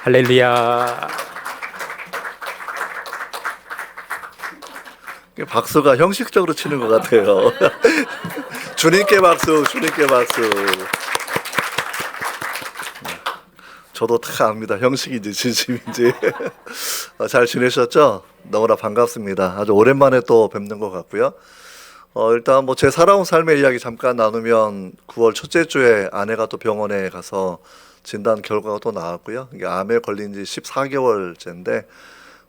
할렐루야. 박수가 형식적으로 치는 것 같아요. 주님께 박수, 주님께 박수. 저도 다 압니다. 형식인지 진심인지. 잘 지내셨죠? 너무나 반갑습니다. 아주 오랜만에 또 뵙는 것 같고요. 일단 뭐 제 살아온 삶의 이야기 잠깐 나누면 9월 첫째 주에 아내가 또 병원에 가서 진단 결과가 또 나왔고요. 이게 암에 걸린 지 14개월째인데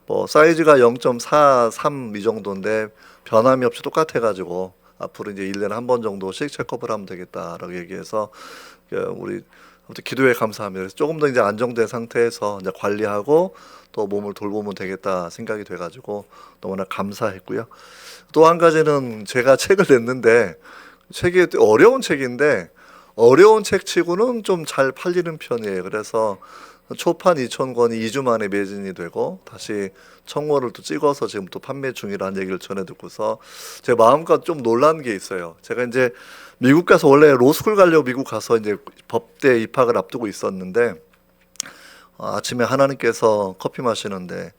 뭐 사이즈가 0.43 이 정도인데 변함이 없이 똑같아가지고 앞으로 이제 1년에 한 번 정도씩 체크업을 하면 되겠다라고 얘기해서 우리 아무튼 기도에 감사합니다. 그래서 조금 더 이제 안정된 상태에서 이제 관리하고 또 몸을 돌보면 되겠다 생각이 돼가지고 너무나 감사했고요. 또 한 가지는 제가 책을 냈는데 책이 어려운 책인데 어려운 책치고는 좀 잘 팔리는 편이에요. 그래서 초판 2,000권이 2주 만에 매진이 되고 다시 청원을 또 찍어서 지금 또 판매 중이라는 얘기를 전해 듣고서 제 마음껏 좀 놀란 게 있어요. 제가 이제 미국 가서 원래 로스쿨 가려고 미국 가서 이제 법대 입학을 앞두고 있었는데 아침에 하나님께서 커피 마시는데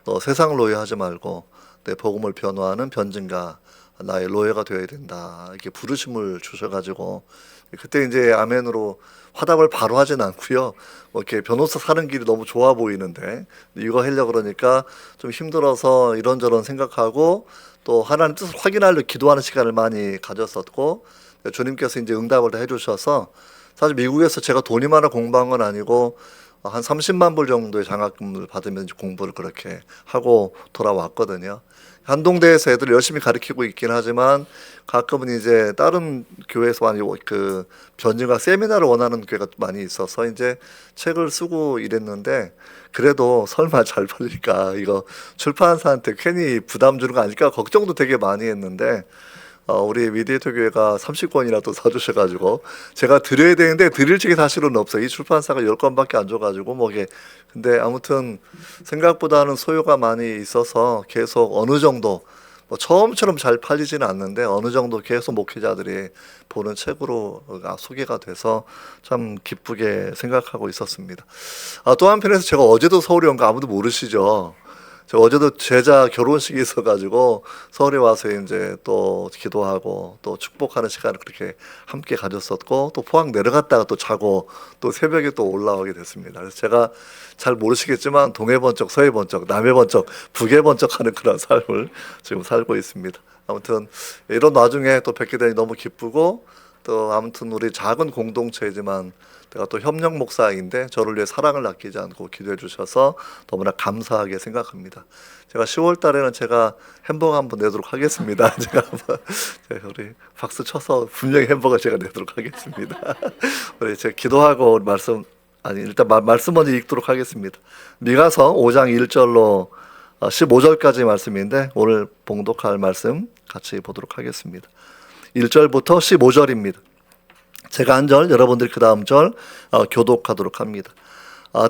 너 세상 로여하지 말고 내 복음을 변호하는 변증가 나의 로여가 되어야 된다 이렇게 부르심을 주셔가지고 그때 이제 아멘으로 화답을 바로 하진 않고요. 뭐 이렇게 변호사 사는 길이 너무 좋아 보이는데 이거 하려고 그러니까 좀 힘들어서 이런저런 생각하고 또 하나님 뜻을 확인하려고 기도하는 시간을 많이 가졌었고 주님께서 이제 응답을 다 해주셔서 사실 미국에서 제가 돈이 많아 공부한 건 아니고 한 30만 불 정도의 장학금을 받으면서 공부를 그렇게 하고 돌아왔거든요. 한동대에서 애들 열심히 가르치고 있긴 하지만 가끔은 이제 다른 교회에서 많이 그 변증과 세미나를 원하는 교회가 많이 있어서 이제 책을 쓰고 이랬는데 그래도 설마 잘 팔릴까 이거 출판사한테 괜히 부담 주는 거 아닐까 걱정도 되게 많이 했는데 우리 미디에이터 교회가 30권이나 또 사주셔가지고 제가 드려야 되는데 드릴 책이 사실은 없어요. 이 출판사가 10권밖에 안 줘가지고 뭐게 근데 아무튼 생각보다는 소요가 많이 있어서 계속 어느 정도 뭐 처음처럼 잘 팔리지는 않는데 어느 정도 계속 목회자들이 보는 책으로 소개가 돼서 참 기쁘게 생각하고 있었습니다. 또 한편에서 제가 어제도 서울에 온 거 아무도 모르시죠? 저 어제도 제자 결혼식이 있어가지고 서울에 와서 이제 또 기도하고 또 축복하는 시간을 그렇게 함께 가졌었고 또 포항 내려갔다가 또 자고 또 새벽에 또 올라오게 됐습니다. 그래서 제가 잘 모르시겠지만 동해 번쩍, 서해 번쩍, 남해 번쩍, 북해 번쩍하는 그런 삶을 지금 살고 있습니다. 아무튼 이런 와중에 또 뵙게 되니 너무 기쁘고 또 아무튼 우리 작은 공동체이지만 내가 또 협력 목사인데 저를 위해 사랑을 아끼지 않고 기도해 주셔서 너무나 감사하게 생각합니다. 제가 10월 달에는 제가 햄버거 한번 내도록 하겠습니다. 제가 한번 우리 박수 쳐서 분명히 햄버거 제가 내도록 하겠습니다. 우리 제가 기도하고 말씀 일단 말씀 먼저 읽도록 하겠습니다. 미가서 5장 1절로 15절까지 말씀인데 오늘 봉독할 말씀 같이 보도록 하겠습니다. 1절부터 15절입니다. 제가 한 절, 여러분들이 그 다음 절 교독하도록 합니다.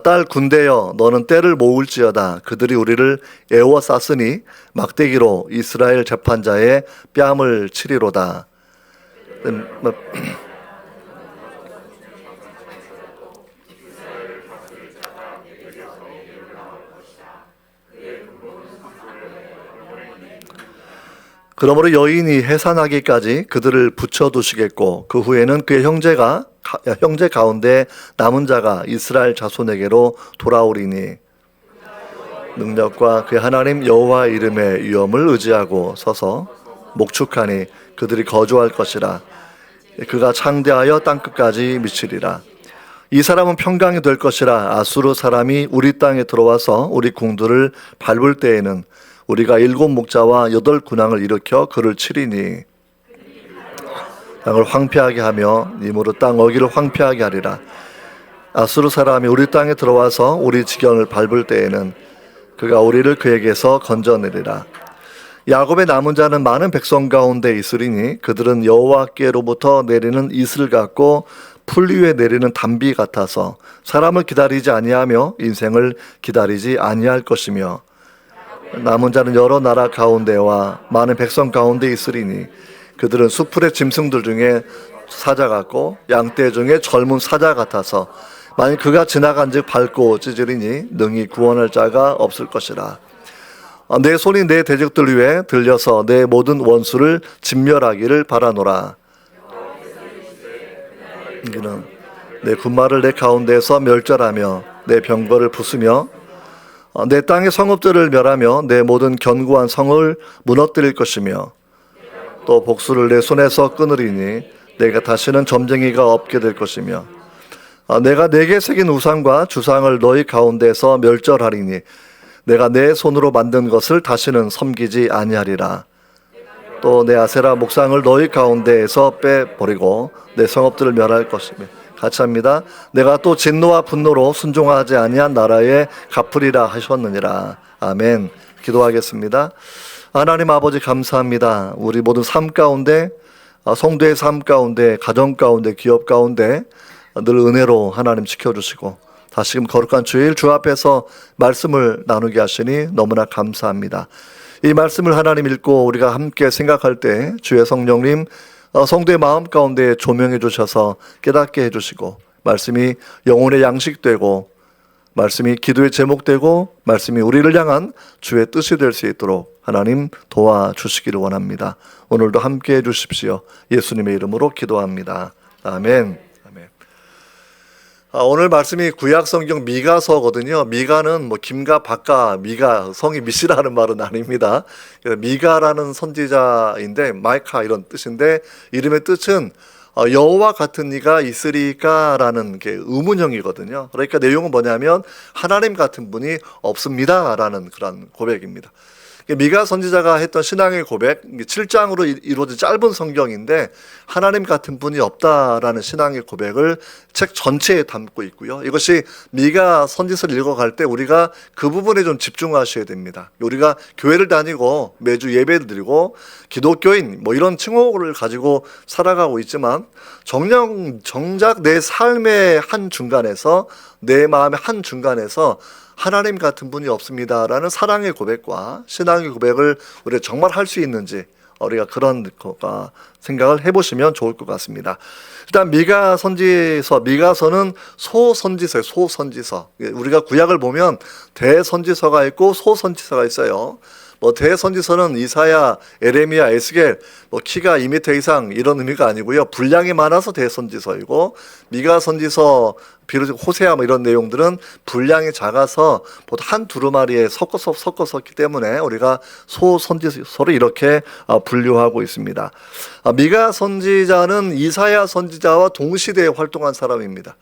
딸 군대여 너는 때를 모을지어다. 그들이 우리를 애워쌌으니 막대기로 이스라엘 재판자의 뺨을 치리로다. 그러므로 여인이 해산하기까지 그들을 붙여두시겠고 그 후에는 그의 형제 가운데 남은 자가 이스라엘 자손에게로 돌아오리니 능력과 그의 하나님 여호와 이름의 위엄을 의지하고 서서 목축하니 그들이 거주할 것이라. 그가 창대하여 땅끝까지 미치리라. 이 사람은 평강이 될 것이라. 아수르 사람이 우리 땅에 들어와서 우리 궁들을 밟을 때에는 우리가 7 목자와 8 군왕을 일으켜 그를 치리니 땅을 황폐하게 하며 님으로 땅 어기를 황폐하게 하리라. 아수르 사람이 우리 땅에 들어와서 우리 지경을 밟을 때에는 그가 우리를 그에게서 건져내리라. 야곱의 남은 자는 많은 백성 가운데 있으리니 그들은 여호와께로부터 내리는 이슬 같고 풀 위에 내리는 단비 같아서 사람을 기다리지 아니하며 인생을 기다리지 아니할 것이며 남은 자는 여러 나라 가운데와 많은 백성 가운데 있으리니 그들은 수풀의 짐승들 중에 사자 같고 양떼 중에 젊은 사자 같아서 만일 그가 지나간즉 밟고 찢으리니 능히 구원할 자가 없을 것이라. 내 손이 내 대적들 위에 들려서 내 모든 원수를 진멸하기를 바라노라. 이는 내 군마를 내 가운데에서 멸절하며 내 병거를 부수며 내 땅의 성읍들을 멸하며 내 모든 견고한 성을 무너뜨릴 것이며 또 복수를 내 손에서 끊으리니 내가 다시는 점쟁이가 없게 될 것이며 내가 내게 새긴 우상과 주상을 너희 가운데에서 멸절하리니 내가 내 손으로 만든 것을 다시는 섬기지 아니하리라. 또 내 아세라 목상을 너희 가운데에서 빼버리고 내 성읍들을 멸할 것이며 같이 합니다. 내가 또 진노와 분노로 순종하지 아니한 나라에 갚으리라 하셨느니라. 아멘. 기도하겠습니다. 하나님 아버지 감사합니다. 우리 모든 삶 가운데, 성도의 삶 가운데, 가정 가운데, 기업 가운데 늘 은혜로 하나님 지켜주시고 다시금 거룩한 주일 주 앞에서 말씀을 나누게 하시니 너무나 감사합니다. 이 말씀을 하나님 읽고 우리가 함께 생각할 때 주의 성령님 성도의 마음 가운데 조명해 주셔서 깨닫게 해주시고 말씀이 영혼의 양식되고 말씀이 기도의 제목되고 말씀이 우리를 향한 주의 뜻이 될 수 있도록 하나님 도와주시기를 원합니다. 오늘도 함께 해주십시오. 예수님의 이름으로 기도합니다. 아멘. 오늘 말씀이 구약성경 미가서거든요. 미가는 김가 박가 미가 성이 미시라는 말은 아닙니다. 미가라는 선지자인데 마이카 이런 뜻인데 이름의 뜻은 여호와 같은 이가 있으리까라는 게 의문형이거든요. 그러니까 내용은 뭐냐면 하나님 같은 분이 없습니다라는 그런 고백입니다. 미가 선지자가 했던 신앙의 고백 7장으로 이루어진 짧은 성경인데 하나님 같은 분이 없다라는 신앙의 고백을 책 전체에 담고 있고요. 이것이 미가 선지서를 읽어갈 때 우리가 그 부분에 좀 집중하셔야 됩니다. 우리가 교회를 다니고 매주 예배를 드리고 기독교인 이런 칭호를 가지고 살아가고 있지만 정작 내 삶의 한 중간에서 내 마음의 한 중간에서 하나님 같은 분이 없습니다라는 사랑의 고백과 신앙의 고백을 우리가 정말 할 수 있는지 우리가 그런 생각을 해보시면 좋을 것 같습니다. 일단 미가 선지서, 미가서는 소선지서예요. 소선지서. 우리가 구약을 보면 대선지서가 있고 소선지서가 있어요. 대선지서는 이사야, 에레미야, 에스겔, 키가 2m 이상 이런 의미가 아니고요. 분량이 많아서 대선지서이고 미가 선지서, 비로소 호세아 이런 내용들은 분량이 작아서 보통 한 두루마리에 섞어서 썼기 때문에 우리가 소선지서를 이렇게 분류하고 있습니다. 미가 선지자는 이사야 선지자와 동시대에 활동한 사람입니다.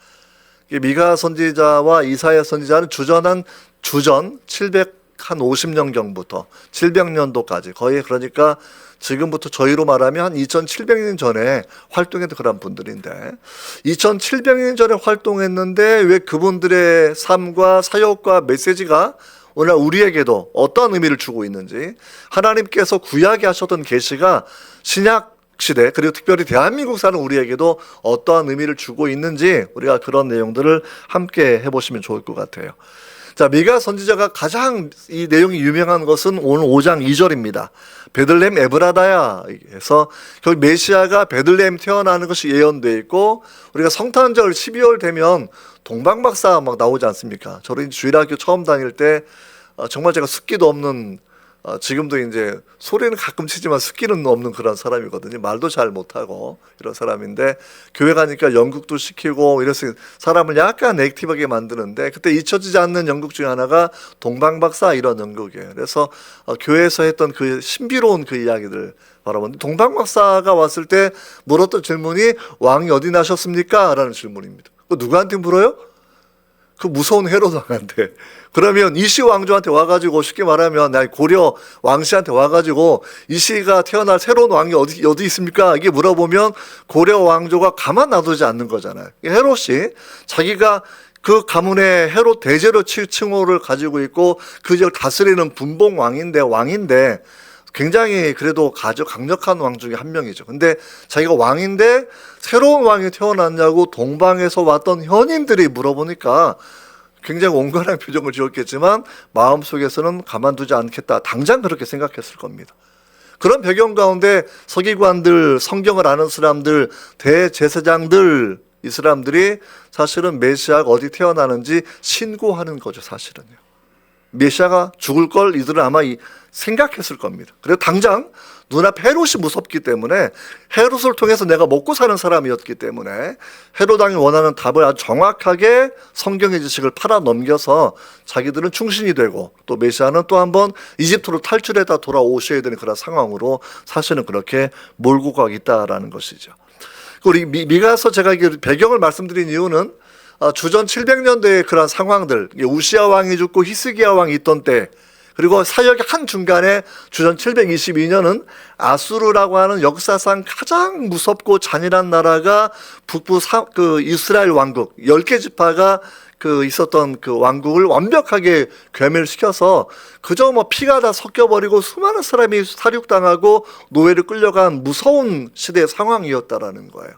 미가 선지자와 이사야 선지자는 주전 750년경부터 700년도까지 거의 그러니까 지금부터 저희로 말하면 한 2700년 전에 활동했던 그런 분들인데 2700년 전에 활동했는데 왜 그분들의 삶과 사역과 메시지가 오늘 우리에게도 어떠한 의미를 주고 있는지 하나님께서 구약에 하셨던 계시가 신약 시대 그리고 특별히 대한민국 사는 우리에게도 어떠한 의미를 주고 있는지 우리가 그런 내용들을 함께 해보시면 좋을 것 같아요. 자, 미가 선지자가 가장 이 내용이 유명한 것은 오늘 5장 2절입니다. 베들레헴 에브라다야에서 거기 메시아가 베들레헴 태어나는 것이 예언되어 있고 우리가 성탄절 12월 되면 동방박사 나오지 않습니까? 저는 주일학교 처음 다닐 때 정말 제가 숫기도 없는 지금도 이제 소리는 가끔 치지만 숫기는 없는 그런 사람이거든요. 말도 잘 못하고 이런 사람인데 교회 가니까 연극도 시키고 이래서 사람을 약간 액티브하게 만드는데 그때 잊혀지지 않는 연극 중에 하나가 동방박사 이런 연극이에요. 그래서 교회에서 했던 그 신비로운 그 이야기들 바라보는데 동방박사가 왔을 때 물었던 질문이 왕이 어디 나셨습니까? 라는 질문입니다. 누구한테 물어요? 그 무서운 헤롯 왕한테. 그러면 이시 왕조한테 와가지고 쉽게 말하면 고려 왕씨한테 와가지고 이시가 태어날 새로운 왕이 어디 있습니까? 이게 물어보면 고려 왕조가 가만 놔두지 않는 거잖아요. 헤롯이 자기가 그 가문의 헤롯 대제로 칭호를 가지고 있고 그 지역을 다스리는 분봉 왕인데 굉장히 그래도 아주 강력한 왕 중에 한 명이죠. 근데 자기가 왕인데 새로운 왕이 태어났냐고 동방에서 왔던 현인들이 물어보니까 굉장히 온건한 표정을 지었겠지만 마음속에서는 가만두지 않겠다. 당장 그렇게 생각했을 겁니다. 그런 배경 가운데 서기관들, 성경을 아는 사람들, 대제사장들 이 사람들이 사실은 메시아가 어디 태어나는지 신고하는 거죠, 사실은요. 메시아가 죽을 걸 이들은 아마 생각했을 겁니다. 그래서 당장 눈앞에 헤롯이 무섭기 때문에 헤롯을 통해서 내가 먹고 사는 사람이었기 때문에 헤롯 왕이 원하는 답을 아주 정확하게 성경의 지식을 팔아 넘겨서 자기들은 충신이 되고 또 메시아는 또 한번 이집트로 탈출해다 돌아오셔야 되는 그런 상황으로 사실은 그렇게 몰고 가고 있다라는 것이죠. 우리 미가서 제가 배경을 말씀드린 이유는 주전 700년대의 그런 상황들, 우시아 왕이 죽고 히스기야 왕이 있던 때, 그리고 사역의 한 중간에 주전 722년은 아수르라고 하는 역사상 가장 무섭고 잔인한 나라가 북부 이스라엘 왕국 10개 지파가 있었던 그 왕국을 완벽하게 괴멸시켜서 그저 피가 다 섞여버리고 수많은 사람이 살육당하고 노예를 끌려간 무서운 시대의 상황이었다라는 거예요.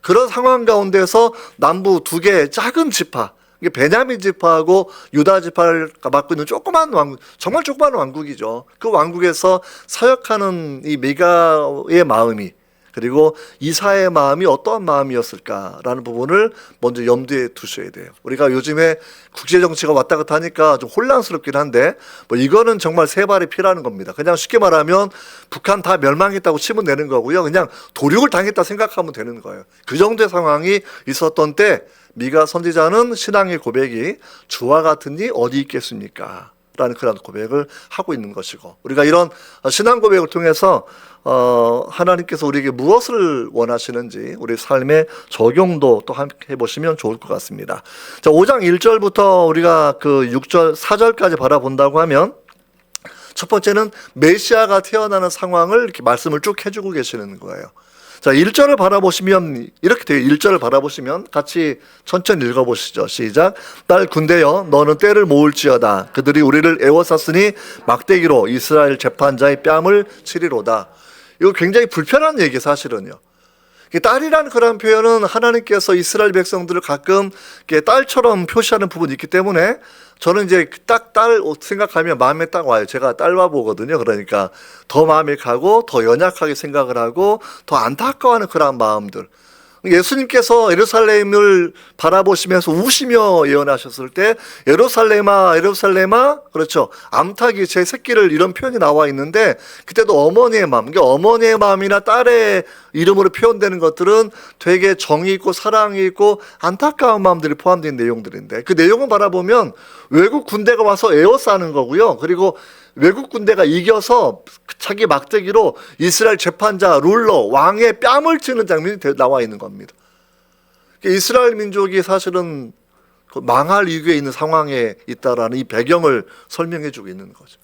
그런 상황 가운데서 남부 2개 작은 지파, 베냐민 지파하고 유다 지파를 맡고 있는 조그만 왕국, 정말 조그만 왕국이죠. 그 왕국에서 사역하는 이 미가의 마음이, 그리고 이사의 마음이 어떠한 마음이었을까라는 부분을 먼저 염두에 두셔야 돼요. 우리가 요즘에 국제정치가 왔다 갔다 하니까 좀 혼란스럽긴 한데 이거는 정말 세 발이 피라는 겁니다. 그냥 쉽게 말하면 북한 다 멸망했다고 치면 되는 거고요. 그냥 도륙을 당했다 생각하면 되는 거예요. 그 정도의 상황이 있었던 때 미가 선지자는 신앙의 고백이 주와 같은 이 어디 있겠습니까? 라는 그런 고백을 하고 있는 것이고, 우리가 이런 신앙 고백을 통해서 하나님께서 우리에게 무엇을 원하시는지 우리 삶의 적용도 또 함께 해보시면 좋을 것 같습니다. 자, 5장 1절부터 우리가 6절 4절까지 바라본다고 하면, 첫 번째는 메시아가 태어나는 상황을 이렇게 말씀을 쭉 해주고 계시는 거예요. 자, 1절을 바라보시면 이렇게 돼요. 1절을 바라보시면 같이 천천히 읽어보시죠. 시작. 딸 군대여, 너는 때를 모을지어다. 그들이 우리를 애워쌌으니 막대기로 이스라엘 재판자의 뺨을 치리로다. 이거 굉장히 불편한 얘기 사실은요. 딸이라는 그런 표현은 하나님께서 이스라엘 백성들을 가끔 딸처럼 표시하는 부분이 있기 때문에 저는 이제 딱 딸 생각하면 마음에 딱 와요. 제가 딸과 보거든요. 그러니까 더 마음에 가고 더 연약하게 생각을 하고 더 안타까워하는 그런 마음들. 예수님께서 예루살렘을 바라보시면서 우시며 예언하셨을 때 예루살렘아 예루살렘아, 그렇죠, 암탉이 제 새끼를, 이런 표현이 나와 있는데 그때도 어머니의 마음, 어머니의 마음이나 딸의 이름으로 표현되는 것들은 되게 정이 있고 사랑이 있고 안타까운 마음들이 포함된 내용들인데, 그 내용을 바라보면 외국 군대가 와서 에워싸는 거고요. 그리고 외국 군대가 이겨서 자기 막대기로 이스라엘 재판자, 룰러, 왕의 뺨을 치는 장면이 나와 있는 겁니다. 이스라엘 민족이 사실은 망할 위기에 있는 상황에 있다라는 이 배경을 설명해 주고 있는 거죠.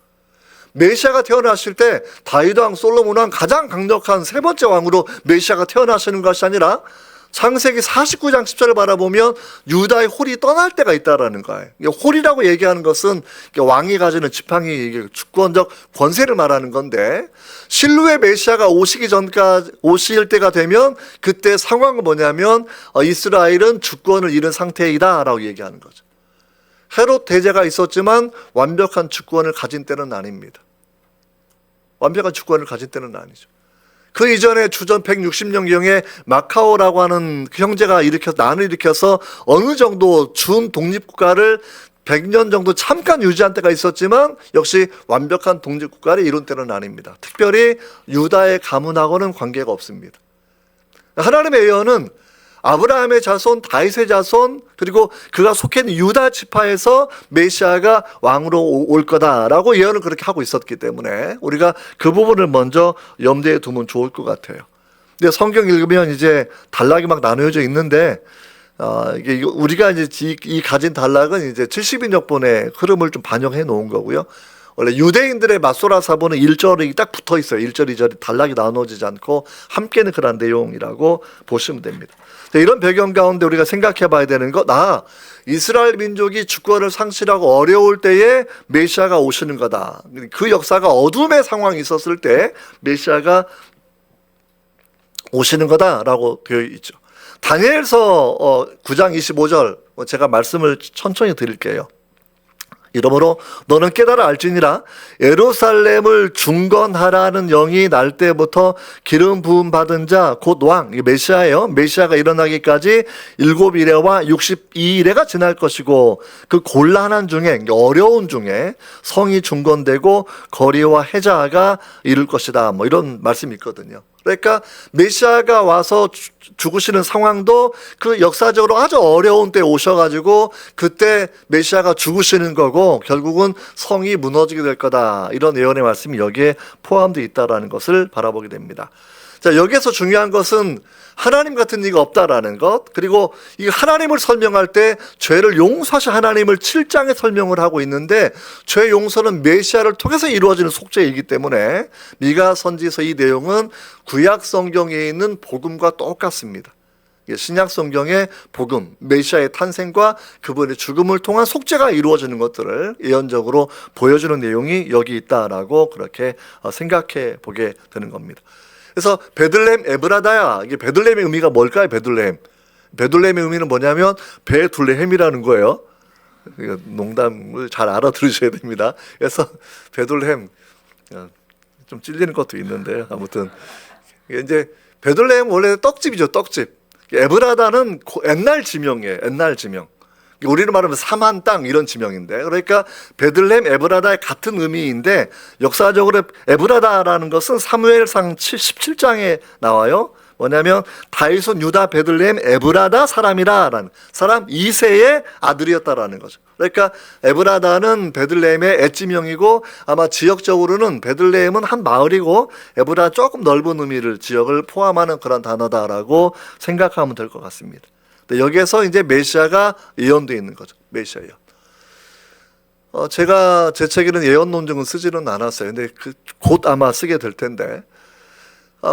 메시아가 태어나실 때 다윗 왕, 솔로몬 왕, 가장 강력한 세 번째 왕으로 메시아가 태어나시는 것이 아니라 창세기 49장 10절을 바라보면 유다의 홀이 떠날 때가 있다라는 거예요. 홀이라고 얘기하는 것은 왕이 가지는 지팡이, 주권적 권세를 말하는 건데, 실루의 메시아가 오실 때가 되면 그때 상황은 뭐냐면 이스라엘은 주권을 잃은 상태이다라고 얘기하는 거죠. 헤롯 대제가 있었지만 완벽한 주권을 가진 때는 아닙니다. 완벽한 주권을 가진 때는 아니죠. 그 이전에 주전 160년경에 마카오라고 하는 그 형제가 난을 일으켜서 어느 정도 준 독립국가를 100년 정도 잠깐 유지한 때가 있었지만 역시 완벽한 독립국가를 이룬 때는 아닙니다. 특별히 유다의 가문하고는 관계가 없습니다. 하나님의 예언은 아브라함의 자손, 다윗의 자손, 그리고 그가 속해 있는 유다 지파에서 메시아가 왕으로 올 거다라고 예언을 그렇게 하고 있었기 때문에 우리가 그 부분을 먼저 염두에 두면 좋을 것 같아요. 근데 성경 읽으면 이제 단락이 막 나누어져 있는데, 이게 우리가 이제 이 가진 단락은 이제 70인역본의 흐름을 좀 반영해 놓은 거고요. 원래 유대인들의 맞소라 사본은 1절이 딱 붙어 있어요. 1절, 2절이 단락이 나눠지지 않고 함께는 그런 내용이라고 보시면 됩니다. 이런 배경 가운데 우리가 생각해 봐야 되는 것, 이스라엘 민족이 주권을 상실하고 어려울 때에 메시아가 오시는 거다. 그 역사가 어둠의 상황이 있었을 때 메시아가 오시는 거다라고 되어 있죠. 다니엘서 9장 25절 제가 말씀을 천천히 드릴게요. 이러므로 너는 깨달아 알지니라 예루살렘을 중건하라는 영이 날 때부터 기름 부음 받은 자 곧 왕, 이게 메시아예요. 메시아가 일어나기까지 7일에와 62일에가 지날 것이고 그 곤란한 중에, 어려운 중에 성이 중건되고 거리와 해자가 이룰 것이다. 뭐 이런 말씀이 있거든요. 그러니까 메시아가 와서 죽으시는 상황도 그 역사적으로 아주 어려운 때 오셔가지고 그때 메시아가 죽으시는 거고 결국은 성이 무너지게 될 거다. 이런 예언의 말씀이 여기에 포함되어 있다는 것을 바라보게 됩니다. 자, 여기에서 중요한 것은 하나님 같은 이가 없다라는 것, 그리고 이 하나님을 설명할 때 죄를 용서하신 하나님을 7장에 설명을 하고 있는데 죄 용서는 메시아를 통해서 이루어지는 속죄이기 때문에 미가 선지서 이 내용은 구약 성경에 있는 복음과 똑같습니다. 신약 성경의 복음, 메시아의 탄생과 그분의 죽음을 통한 속죄가 이루어지는 것들을 예언적으로 보여주는 내용이 여기 있다라고 그렇게 생각해 보게 되는 겁니다. 그래서 베들레헴 에브라다야, 이게 베들레헴의 의미가 뭘까요? 베들레헴의 의미는 뭐냐면 베둘레헴이라는 거예요. 농담을 잘 알아들으셔야 됩니다. 그래서 베들레헴, 좀 찔리는 것도 있는데요. 아무튼 이제 베들레헴 원래 떡집이죠, 떡집. 에브라다는 옛날 지명이에요. 옛날 지명. 우리로 말하면 삼한 땅 이런 지명인데, 그러니까 베들레헴 에브라다의 같은 의미인데 역사적으로 에브라다라는 것은 사무엘상 17장에 나와요. 뭐냐면 다윗은 유다 베들레헴 에브라다 사람이라라는 사람 2세의 아들이었다라는 거죠. 그러니까 에브라다는 베들레헴의 엣지명이고 아마 지역적으로는 베들레헴은 한 마을이고 에브라다 조금 넓은 의미를 지역을 포함하는 그런 단어다라고 생각하면 될 것 같습니다. 여기에서 이제 메시아가 예언되어 있는 거죠. 메시아 예언. 제가 제 책에는 예언 논증은 쓰지는 않았어요. 근데 곧 아마 쓰게 될 텐데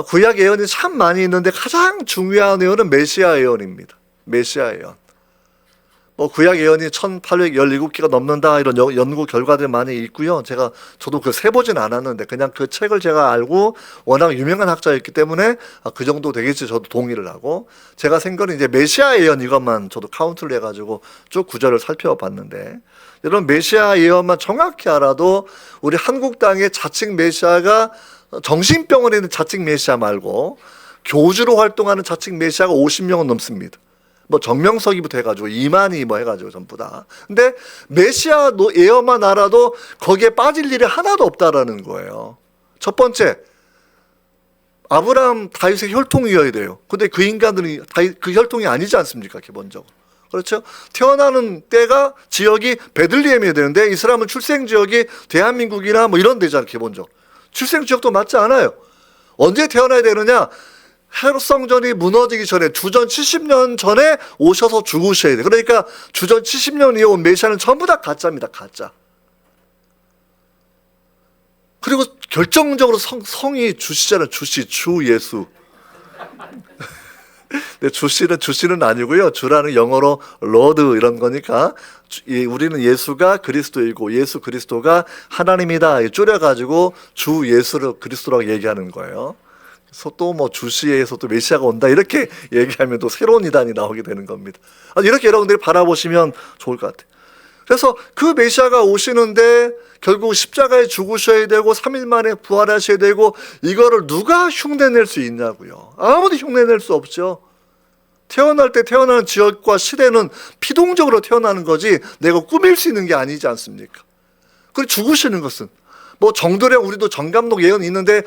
구약 예언이 참 많이 있는데 가장 중요한 예언은 메시아 예언입니다. 메시아 예언. 뭐 구약 예언이 1817개가 넘는다 이런 연구 결과들 많이 있고요. 저도 그 세보진 않았는데 그냥 그 책을 제가 알고 워낙 유명한 학자였기 때문에 그 정도 되겠지 저도 동의를 하고, 제가 생각은 이제 메시아 예언 이것만 저도 카운트를 해가지고 쭉 구절을 살펴봤는데, 이런 메시아 예언만 정확히 알아도 우리 한국 땅의 자칭 메시아가 정신병원에 있는 자칭 메시아 말고 교주로 활동하는 자칭 메시아가 50명은 넘습니다. 뭐 정명석이부터 해가지고 이만희 뭐 해가지고 전부 다. 근데 메시아 예언만 알아도 거기에 빠질 일이 하나도 없다라는 거예요. 첫 번째, 아브라함 다윗의 혈통이어야 돼요. 근데 그 인간들은 그 혈통이 아니지 않습니까? 기본적으로. 그렇죠? 태어나는 때가 지역이 베들레헴이어야 되는데 이 사람은 출생 지역이 대한민국이나 뭐 이런 데잖아요. 기본적으로. 출생 지역도 맞지 않아요. 언제 태어나야 되느냐? 헤롯 성전이 무너지기 전에 주전 70년 전에 오셔서 죽으셔야 돼. 그러니까 주전 70년 이후에 온 메시아는 전부 다 가짜입니다. 가짜. 그리고 결정적으로 성이 주시잖아요. 주 예수. 근데 주씨는 아니고요. 주라는 영어로 로드 이런 거니까 우리는 예수가 그리스도이고 예수 그리스도가 하나님이다 줄여가지고 주 예수를 그리스도라고 얘기하는 거예요. 그래서 또 뭐 주시에서 또 메시아가 온다 이렇게 얘기하면 또 새로운 이단이 나오게 되는 겁니다. 이렇게 여러분들이 바라보시면 좋을 것 같아요. 그래서 그 메시아가 오시는데 결국 십자가에 죽으셔야 되고 3일 만에 부활하셔야 되고 이거를 누가 흉내낼 수 있냐고요. 아무도 흉내낼 수 없죠. 태어날 때 태어나는 지역과 시대는 피동적으로 태어나는 거지 내가 꾸밀 수 있는 게 아니지 않습니까? 그리고 죽으시는 것은 뭐 정도령 우리도 정감록 예언이 있는데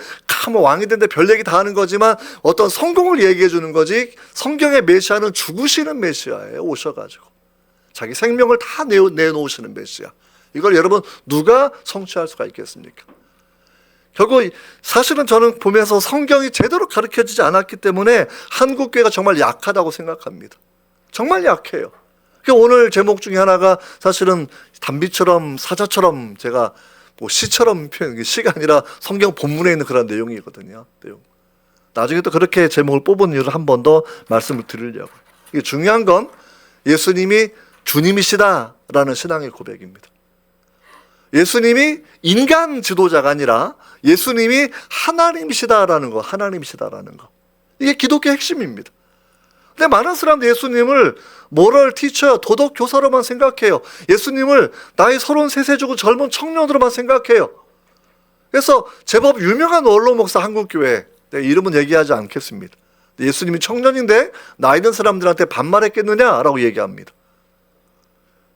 뭐 왕이 된데 별 얘기 다 하는 거지만 어떤 성공을 얘기해 주는 거지, 성경의 메시아는 죽으시는 메시아예요. 오셔가지고 자기 생명을 다 내놓으시는 메시아. 이걸 여러분 누가 성취할 수가 있겠습니까? 결국 사실은 저는 보면서 성경이 제대로 가르쳐지지 않았기 때문에 한국교회가 정말 약하다고 생각합니다. 정말 약해요. 오늘 제목 중에 하나가 사실은 단비처럼 사자처럼 제가 뭐 시처럼 표현, 시가 아니라 성경 본문에 있는 그런 내용이거든요. 내용. 나중에 또 그렇게 제목을 뽑은 이유를 한 번 더 말씀을 드리려고. 이게 중요한 건 예수님이 주님이시다라는 신앙의 고백입니다. 예수님이 인간 지도자가 아니라 예수님이 하나님이시다라는 거, 하나님이시다라는 거. 이게 기독교의 핵심입니다. 근데 많은 사람들이 예수님을 모럴 티처, 도덕 교사로만 생각해요. 예수님을 나이 33세 주고 젊은 청년으로만 생각해요. 그래서 제법 유명한 원로 목사 한국교회, 이름은 얘기하지 않겠습니다. 예수님이 청년인데 나이 든 사람들한테 반말했겠느냐라고 얘기합니다.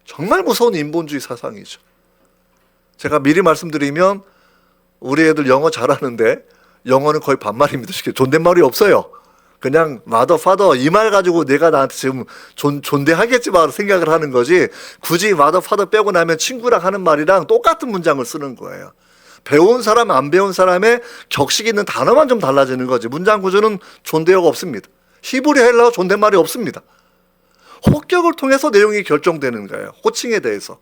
정말 무서운 인본주의 사상이죠. 제가 미리 말씀드리면 우리 애들 영어 잘하는데 영어는 거의 반말입니다. 존댓말이 없어요. 그냥 mother, father 이 말 가지고 내가 나한테 지금 존대하겠지만 생각을 하는 거지, 굳이 mother, father 빼고 나면 친구랑 하는 말이랑 똑같은 문장을 쓰는 거예요. 배운 사람 안 배운 사람의 격식 있는 단어만 좀 달라지는 거지 문장 구조는 존대어가 없습니다. 히브리 헬라어 존댓말이 없습니다. 호격을 통해서 내용이 결정되는 거예요. 호칭에 대해서.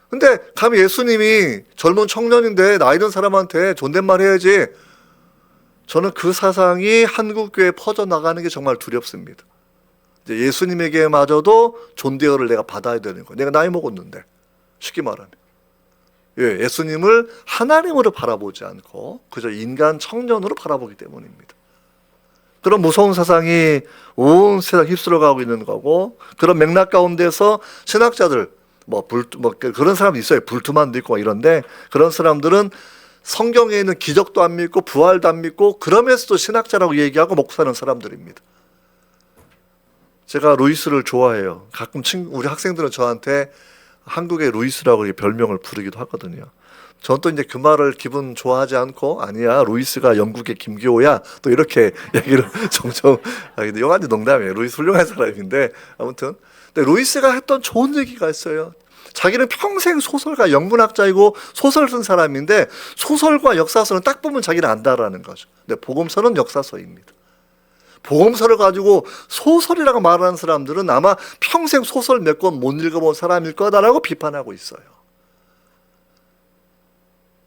근데 감히 예수님이 젊은 청년인데 나이 든 사람한테 존댓말 해야지, 저는 그 사상이 한국교회에 퍼져나가는 게 정말 두렵습니다. 이제 예수님에게마저도 존대어를 내가 받아야 되는 거예요. 내가 나이 먹었는데, 쉽게 말하면. 예, 예수님을 하나님으로 바라보지 않고 그저 인간 청년으로 바라보기 때문입니다. 그런 무서운 사상이 온 세상 휩쓸어가고 있는 거고, 그런 맥락 가운데서 신학자들, 그런 사람이 있어요. 불투만도 있고 이런데, 그런 사람들은 성경에 있는 기적도 안 믿고 부활도 안 믿고 그러면서도 신학자라고 얘기하고 먹고 사는 사람들입니다. 제가 루이스를 좋아해요. 가끔 우리 학생들은 저한테 한국의 루이스라고 별명을 부르기도 하거든요. 전 또 이제 그 말을 기분 좋아하지 않고, 아니야, 루이스가 영국의 김기호야, 또 이렇게 얘기를 종종. 근데 영화인지 농담이에요. 루이스 훌륭한 사람인데, 아무튼. 근데 루이스가 했던 좋은 얘기가 있어요. 자기는 평생 소설가, 영문학자이고 소설 쓴 사람인데 소설과 역사서는 딱 보면 자기는 안다라는 거죠. 근데 복음서는 역사서입니다. 복음서를 가지고 소설이라고 말하는 사람들은 아마 평생 소설 몇 권 못 읽어본 사람일 거다라고 비판하고 있어요.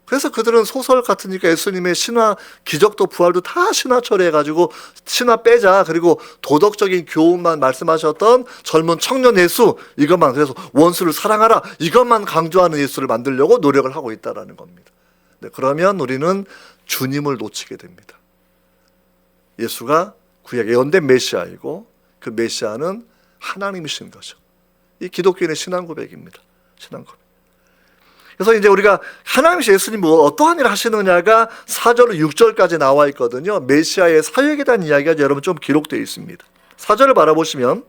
그래서 그들은 소설 같으니까 예수님의 신화, 기적도 부활도 다 신화처리 해가지고 신화 빼자, 그리고 도덕적인 교훈만 말씀하셨던 젊은 청년 예수, 이것만, 그래서 원수를 사랑하라, 이것만 강조하는 예수를 만들려고 노력을 하고 있다는 겁니다. 네, 그러면 우리는 주님을 놓치게 됩니다. 예수가 구약 예언된 메시아이고 그 메시아는 하나님이신 거죠. 이 기독교인의 신앙 고백입니다. 신앙 고백. 그래서 이제 우리가 하나님이신 예수님이 어떠한 일을 하시느냐가 4절 6절까지 나와 있거든요. 메시아의 사역에 대한 이야기가 여러분 좀 기록되어 있습니다. 4절을 바라보시면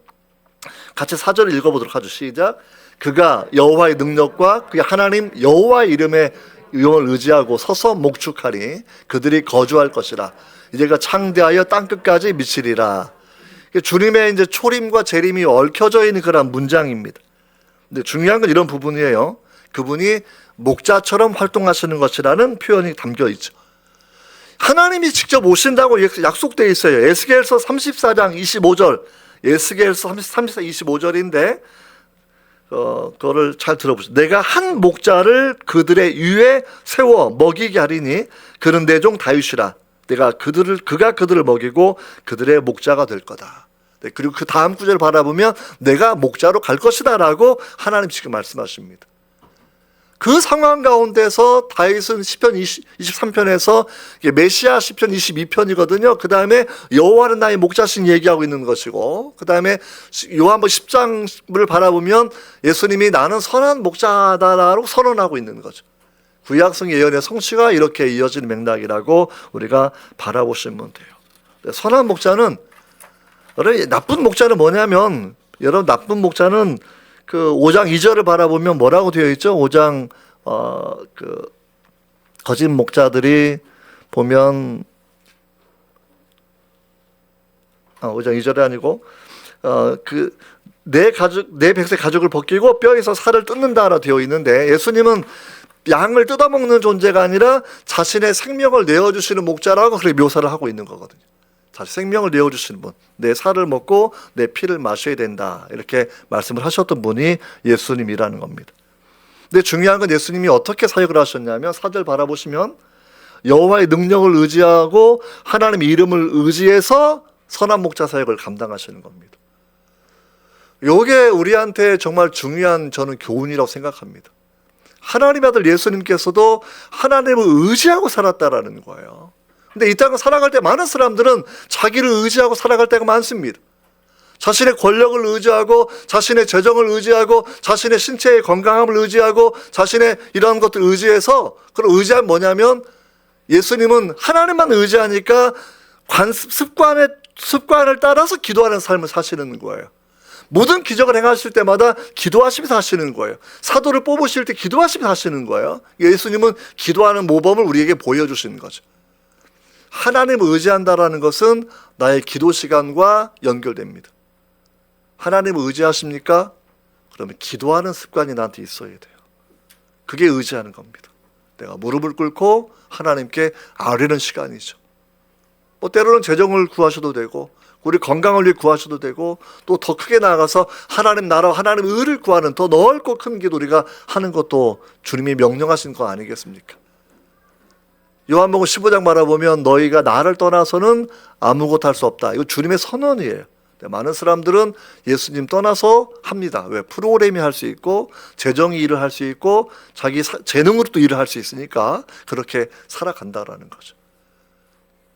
같이 4절을 읽어보도록 하죠. 시작. 그가 여호와의 능력과 그의 하나님 여호와의 이름에 영을 의지하고 서서 목축하리 그들이 거주할 것이라. 이제가 창대하여 땅끝까지 미치리라. 주님의 이제 초림과 재림이 얽혀져 있는 그런 문장입니다. 근데 중요한 건 이런 부분이에요. 그분이 목자처럼 활동하시는 것이라는 표현이 담겨 있죠. 하나님이 직접 오신다고 약속되어 있어요. 에스겔서 34장 25절, 에스겔서 34, 25절인데 그거를 잘 들어보세요. 내가 한 목자를 그들의 위에 세워 먹이게 하리니 그는 내 종 다윗이라. 그가 그들을 먹이고 그들의 목자가 될 거다. 네, 그리고 그 다음 구절을 바라보면 내가 목자로 갈 것이다 라고 하나님 지금 말씀하십니다. 그 상황 가운데서 다윗은 시편 23편에서 메시아 시편 22편이거든요. 그 다음에 여호와는 나의 목자신 얘기하고 있는 것이고, 그 다음에 요한복음 10장을 바라보면 예수님이 나는 선한 목자다라고 선언하고 있는 거죠. 구약성 예언의 성취가 이렇게 이어지는 맥락이라고 우리가 바라보시면 돼요. 선한 목자는, 나쁜 목자는 뭐냐면, 여러분 나쁜 목자는 그 5장 2절을 바라보면 뭐라고 되어 있죠? 5장 그 거짓 목자들이 보면 5장 2절이 아니고 그 내 백성의 가죽을 벗기고 뼈에서 살을 뜯는다라 되어 있는데, 예수님은 양을 뜯어먹는 존재가 아니라 자신의 생명을 내어주시는 목자라고 그렇게 묘사를 하고 있는 거거든요. 생명을 내어주시는 분, 내 살을 먹고 내 피를 마셔야 된다, 이렇게 말씀을 하셨던 분이 예수님이라는 겁니다. 근데 중요한 건 예수님이 어떻게 사역을 하셨냐면 4절 바라보시면 여호와의 능력을 의지하고 하나님의 이름을 의지해서 선한 목자 사역을 감당하시는 겁니다. 이게 우리한테 정말 중요한 저는 교훈이라고 생각합니다. 하나님의 아들 예수님께서도 하나님을 의지하고 살았다라는 거예요. 근데 이 땅을 살아갈 때 많은 사람들은 자기를 의지하고 살아갈 때가 많습니다. 자신의 권력을 의지하고 자신의 재정을 의지하고 자신의 신체의 건강함을 의지하고 자신의 이런 것들 의지해서, 그런 의지하면 뭐냐면 예수님은 하나님만 의지하니까 습관을 따라서 기도하는 삶을 사시는 거예요. 모든 기적을 행하실 때마다 기도하시면서 하시는 거예요. 사도를 뽑으실 때 기도하시면서 하시는 거예요. 예수님은 기도하는 모범을 우리에게 보여주시는 거죠. 하나님을 의지한다라는 것은 나의 기도 시간과 연결됩니다. 하나님을 의지하십니까? 그러면 기도하는 습관이 나한테 있어야 돼요. 그게 의지하는 겁니다. 내가 무릎을 꿇고 하나님께 아뢰는 시간이죠. 뭐 때로는 재정을 구하셔도 되고, 우리 건강을 위해 구하셔도 되고, 또 더 크게 나아가서 하나님 나라와 하나님 의를 구하는 더 넓고 큰 기도 우리가 하는 것도 주님이 명령하신 거 아니겠습니까? 요한복음 15장 말아보면 너희가 나를 떠나서는 아무것도 할 수 없다. 이거 주님의 선언이에요. 많은 사람들은 예수님 떠나서 합니다. 왜? 프로그램이 할 수 있고, 재정이 일을 할 수 있고, 자기 재능으로 또 일을 할 수 있으니까 그렇게 살아간다라는 거죠.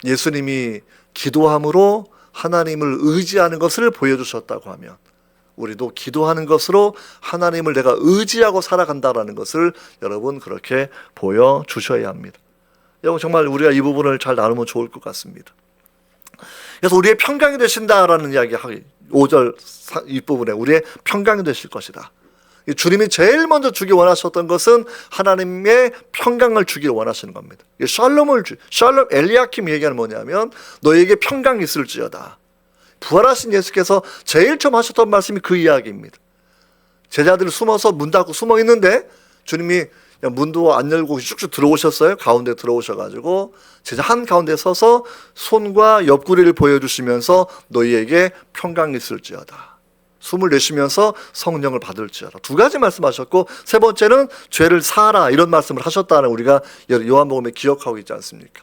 예수님이 기도함으로 하나님을 의지하는 것을 보여주셨다고 하면 우리도 기도하는 것으로 하나님을 내가 의지하고 살아간다라는 것을 여러분 그렇게 보여주셔야 합니다. 여러분 정말 우리가 이 부분을 잘 나누면 좋을 것 같습니다. 그래서 우리의 평강이 되신다라는 이야기 5절 윗부분에 우리의 평강이 되실 것이다. 주님이 제일 먼저 주기 원하셨던 것은 하나님의 평강을 주기를 원하시는 겁니다. 샬롬 엘리야킴 얘기하는 뭐냐면 너에게 평강이 있을지어다. 부활하신 예수께서 제일 처음 하셨던 말씀이 그 이야기입니다. 제자들이 숨어서 문 닫고 숨어 있는데 주님이 문도 안 열고 쭉쭉 들어오셨어요. 가운데 들어오셔가지고 제자 한가운데 서서 손과 옆구리를 보여주시면서 너희에게 평강이 있을지어다. 숨을 내쉬면서 성령을 받을지어다. 두 가지 말씀하셨고, 세 번째는 죄를 사하라 이런 말씀을 하셨다는 우리가 요한복음에 기억하고 있지 않습니까?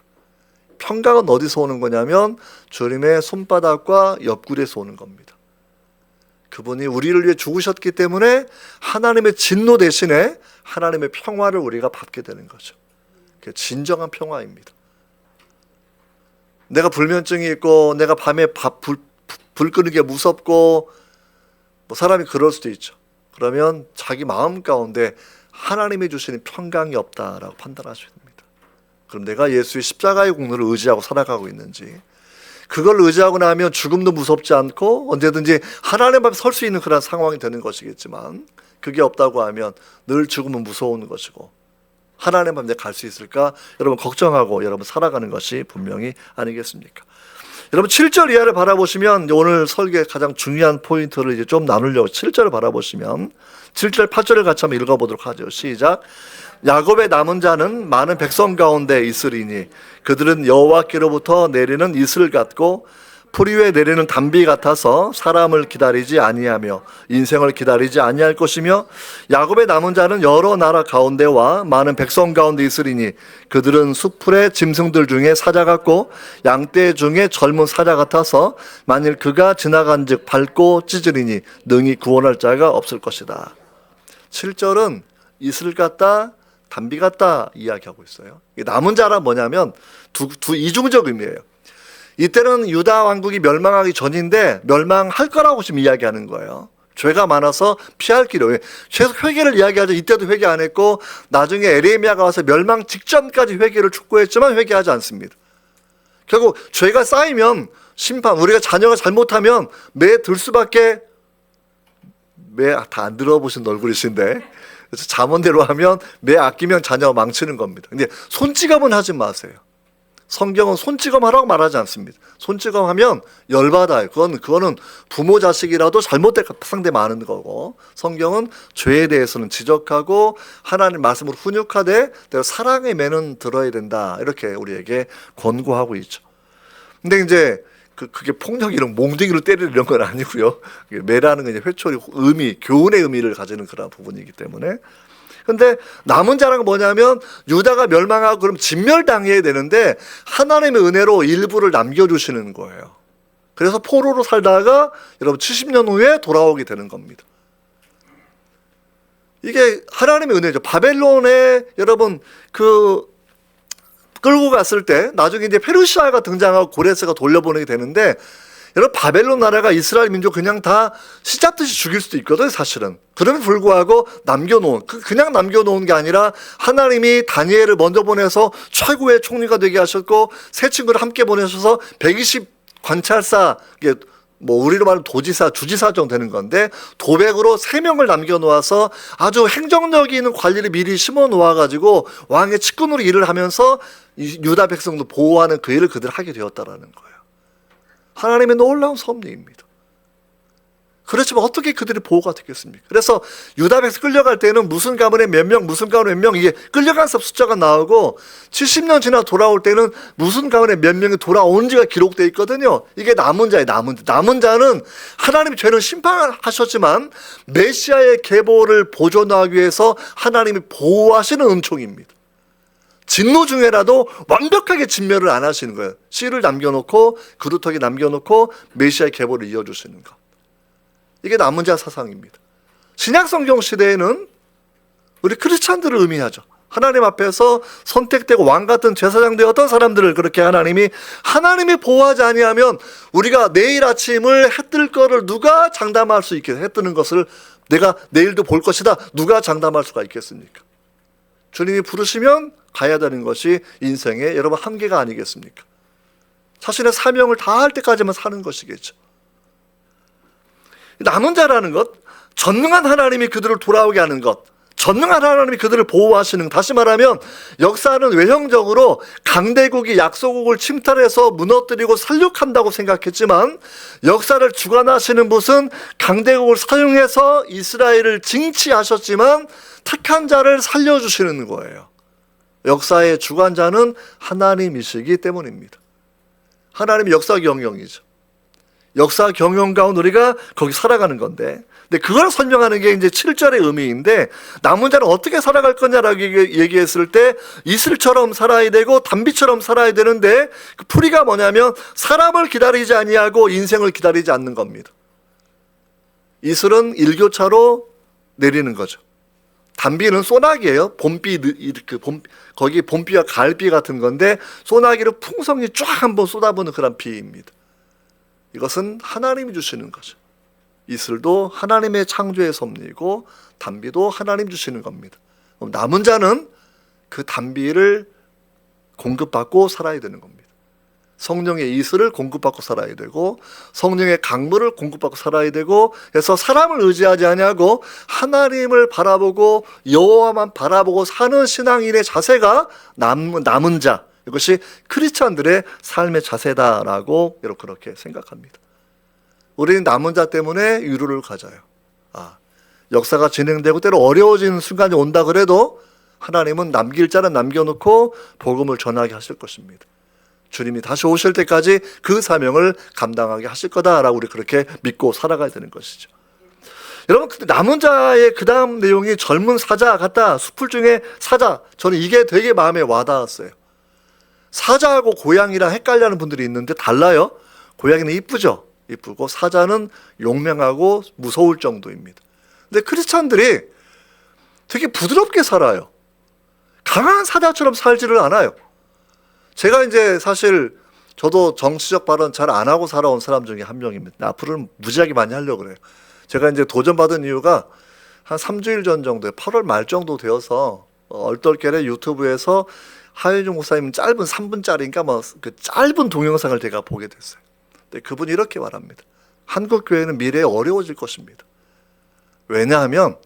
평강은 어디서 오는 거냐면 주님의 손바닥과 옆구리에서 오는 겁니다. 그분이 우리를 위해 죽으셨기 때문에 하나님의 진노 대신에 하나님의 평화를 우리가 받게 되는 거죠. 그게 진정한 평화입니다. 내가 불면증이 있고 내가 밤에 불 끄는 게 무섭고 뭐 사람이 그럴 수도 있죠. 그러면 자기 마음 가운데 하나님이 주시는 평강이 없다라고 판단하셔야 됩니다. 그럼 내가 예수의 십자가의 공로를 의지하고 살아가고 있는지, 그걸 의지하고 나면 죽음도 무섭지 않고 언제든지 하나님 앞에 설 수 있는 그런 상황이 되는 것이겠지만, 그게 없다고 하면 늘 죽음은 무서운 것이고 하나님 앞에 갈 수 있을까 여러분 걱정하고 여러분 살아가는 것이 분명히 아니겠습니까? 여러분 7절 이하를 바라보시면 오늘 설교의 가장 중요한 포인트를 이제 좀 나누려고 7절을 바라보시면 7절 8절을 같이 한번 읽어보도록 하죠. 시작. 야곱의 남은 자는 많은 백성 가운데 있으리니 그들은 여호와께로부터 내리는 이슬 같고 풀 위에 내리는 담비 같아서 사람을 기다리지 아니하며 인생을 기다리지 아니할 것이며, 야곱의 남은 자는 여러 나라 가운데와 많은 백성 가운데 있으리니 그들은 숲풀의 짐승들 중에 사자 같고 양떼 중에 젊은 사자 같아서 만일 그가 지나간즉 밟고 찢으리니 능히 구원할 자가 없을 것이다. 7절은 이슬 같다, 담비 같다 이야기하고 있어요. 남은 자란 뭐냐면 이중적 의미예요. 이때는 유다 왕국이 멸망하기 전인데 멸망할 거라고 지금 이야기하는 거예요. 죄가 많아서 피할 길이, 계속 회개를 이야기하죠. 이때도 회개 안 했고 나중에 에레미야가 와서 멸망 직전까지 회개를 촉구했지만 회개하지 않습니다. 결국 죄가 쌓이면 심판, 우리가 자녀가 잘못하면 매 들 수밖에, 매 다 안 들어보신 얼굴이신데, 그래서 잠언대로 하면 매 아끼면 자녀 망치는 겁니다. 근데 손찌검은 하지 마세요. 성경은 손찌검하라고 말하지 않습니다. 손찌검하면 열받아요. 그거는 부모 자식이라도 잘못된 상대 많은 거고, 성경은 죄에 대해서는 지적하고 하나님 말씀으로 훈육하되 사랑의 매는 들어야 된다 이렇게 우리에게 권고하고 있죠. 근데 이제 그게 폭력이랑 몽둥이로 때리는 이런 건 아니고요. 매라는 건 이제 회초리 의미, 교훈의 의미를 가지는 그런 부분이기 때문에. 근데 남은 자랑 뭐냐면 유다가 멸망하고 그럼 진멸당해야 되는데 하나님의 은혜로 일부를 남겨주시는 거예요. 그래서 포로로 살다가 여러분 70년 후에 돌아오게 되는 겁니다. 이게 하나님의 은혜죠. 바벨론에 여러분 끌고 갔을 때 나중에 이제 페르시아가 등장하고 고레스가 돌려보내게 되는데, 여러분, 바벨론 나라가 이스라엘 민족 그냥 다 시잡듯이 죽일 수도 있거든요, 사실은. 그럼에도 불구하고 남겨놓은, 그냥 남겨놓은 게 아니라 하나님이 다니엘을 먼저 보내서 최고의 총리가 되게 하셨고, 세 친구를 함께 보내셔서 120 관찰사, 이게 뭐 우리로 말하면 도지사, 주지사 정도 되는 건데, 도백으로 3명을 남겨놓아서 아주 행정력이 있는 관리를 미리 심어 놓아가지고 왕의 측근으로 일을 하면서 유다 백성도 보호하는 그 일을 그들 하게 되었다라는 거예요. 하나님의 놀라운 섭리입니다. 그렇지만 어떻게 그들이 보호가 되겠습니까? 그래서 유다 백성 끌려갈 때는 무슨 가문에 몇 명, 무슨 가문에 몇 명, 이게 끌려간 숫자가 나오고 70년 지나 돌아올 때는 무슨 가문에 몇 명이 돌아온지가 기록되어 있거든요. 이게 남은 자예요, 남은 자. 남은 자는 하나님이 죄는 심판하셨지만 메시아의 계보를 보존하기 위해서 하나님이 보호하시는 은총입니다. 진노 중에라도 완벽하게 진멸을 안 하시는 거예요. 씨를 남겨놓고 그루터기 남겨놓고 메시아의 계보를 이어주시는 것. 이게 남은 자 사상입니다. 신약성경 시대에는 우리 크리스찬들을 의미하죠. 하나님 앞에서 선택되고 왕 같은 제사장 되었던 사람들을 그렇게 하나님이 보호하지 아니하면 우리가 내일 아침을 해 뜰 거를 누가 장담할 수 있겠어요? 해 뜨는 것을 내가 내일도 볼 것이다. 누가 장담할 수가 있겠습니까? 주님이 부르시면 가야 되는 것이 인생의 여러분 한계가 아니겠습니까? 자신의 사명을 다할 때까지만 사는 것이겠죠. 남은 자라는 것, 전능한 하나님이 그들을 돌아오게 하는 것, 전능한 하나님이 그들을 보호하시는, 다시 말하면 역사는 외형적으로 강대국이 약소국을 침탈해서 무너뜨리고 살육한다고 생각했지만 역사를 주관하시는 분은 강대국을 사용해서 이스라엘을 징치하셨지만 택한 자를 살려주시는 거예요. 역사의 주관자는 하나님이시기 때문입니다. 하나님이 역사 경영이죠. 역사 경영 가운데 우리가 거기 살아가는 건데, 근데 그걸 설명하는 게 이제 7절의 의미인데, 남은 자는 어떻게 살아갈 거냐라고 얘기했을 때 이슬처럼 살아야 되고 단비처럼 살아야 되는데, 그 풀이가 뭐냐면 사람을 기다리지 아니하고 인생을 기다리지 않는 겁니다. 이슬은 일교차로 내리는 거죠. 단비는 소나기예요. 거기 봄비와 가을비 같은 건데 소나기를 풍성히 쫙 한번 쏟아부는 그런 비입니다. 이것은 하나님이 주시는 거죠. 이슬도 하나님의 창조의 섭리이고 단비도 하나님 주시는 겁니다. 남은 자는 그 단비를 공급받고 살아야 되는 겁니다. 성령의 이슬을 공급받고 살아야 되고 성령의 강물을 공급받고 살아야 되고, 그래서 사람을 의지하지 아니하고 하나님을 바라보고 여호와만 바라보고 사는 신앙인의 자세가 남은 자, 이것이 크리스찬들의 삶의 자세다라고 그렇게 생각합니다. 우리는 남은 자 때문에 위로를 가져요. 역사가 진행되고 때로 어려워지는 순간이 온다 그래도 하나님은 남길 자는 남겨놓고 복음을 전하게 하실 것입니다. 주님이 다시 오실 때까지 그 사명을 감당하게 하실 거다라고 우리 그렇게 믿고 살아가야 되는 것이죠. 여러분, 근데 남은 자의 그 다음 내용이 젊은 사자 같다. 수풀 중에 사자. 저는 이게 되게 마음에 와닿았어요. 사자하고 고양이랑 헷갈려하는 분들이 있는데 달라요. 고양이는 이쁘죠. 이쁘고 사자는 용맹하고 무서울 정도입니다. 근데 크리스찬들이 되게 부드럽게 살아요. 강한 사자처럼 살지를 않아요. 제가 이제 사실 저도 정치적 발언 잘 안 하고 살아온 사람 중에 한 명입니다. 앞으로는 무지하게 많이 하려고 그래요. 제가 이제 도전받은 이유가 한 3주일 전 정도에 8월 말 정도 되어서 얼떨결에 유튜브에서 하윤중 목사님 짧은 3분짜리인가 그 짧은 동영상을 제가 보게 됐어요. 근데 그분이 이렇게 말합니다. 한국 교회는 미래에 어려워질 것입니다. 왜냐하면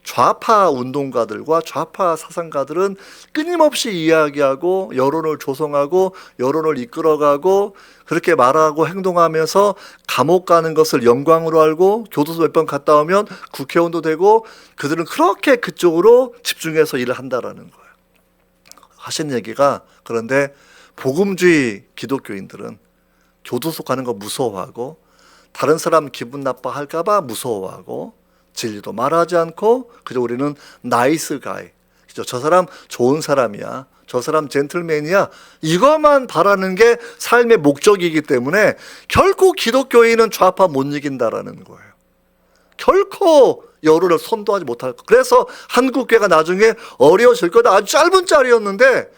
좌파 운동가들과 좌파 사상가들은 끊임없이 이야기하고 여론을 조성하고 여론을 이끌어가고 그렇게 말하고 행동하면서 감옥 가는 것을 영광으로 알고 교도소 몇 번 갔다 오면 국회의원도 되고 그들은 그렇게 그쪽으로 집중해서 일을 한다라는 거예요. 하신 얘기가, 그런데 복음주의 기독교인들은 교도소 가는 거 무서워하고 다른 사람 기분 나빠할까 봐 무서워하고 진리도 말하지 않고 그저 우리는 나이스 가이, 저 사람 좋은 사람이야, 저 사람 젠틀맨이야, 이것만 바라는 게 삶의 목적이기 때문에 결코 기독교인은 좌파 못 이긴다라는 거예요. 결코 여론을 선도하지 못할 거. 그래서 한국교회가 나중에 어려워질 거다. 아주 짧은 짤이었는데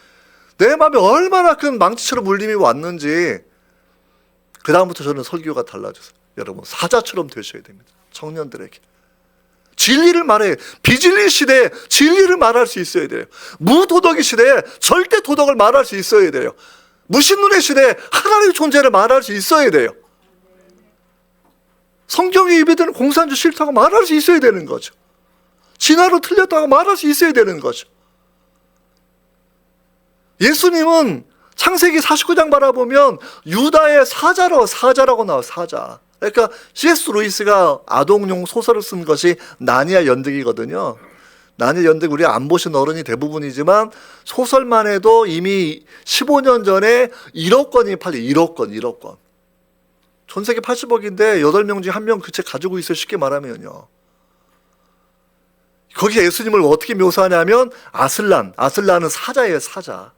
내 마음에 얼마나 큰 망치처럼 울림이 왔는지 그 다음부터 저는 설교가 달라졌어요. 여러분, 사자처럼 되셔야 됩니다. 청년들에게 진리를 말해. 비진리 시대에 진리를 말할 수 있어야 돼요. 무도덕의 시대에 절대 도덕을 말할 수 있어야 돼요. 무신론의 시대에 하나님의 존재를 말할 수 있어야 돼요. 성경에 입에드는 공산주의 싫다고 말할 수 있어야 되는 거죠. 진화로 틀렸다고 말할 수 있어야 되는 거죠. 예수님은 창세기 49장 바라보면 유다의 사자라고 나와요. 사자. 그러니까 C.S. 루이스가 아동용 소설을 쓴 것이 나니아 연극이거든요. 나니아 연극 우리 안 보신 어른이 대부분이지만 소설만 해도 이미 15년 전에 1억 권이 팔려. 1억 권. 전 세계 80억인데 8명 중에 1명 그 책 가지고 있어요. 쉽게 말하면요. 거기에 예수님을 어떻게 묘사하냐면 아슬란은 사자예요. 사자.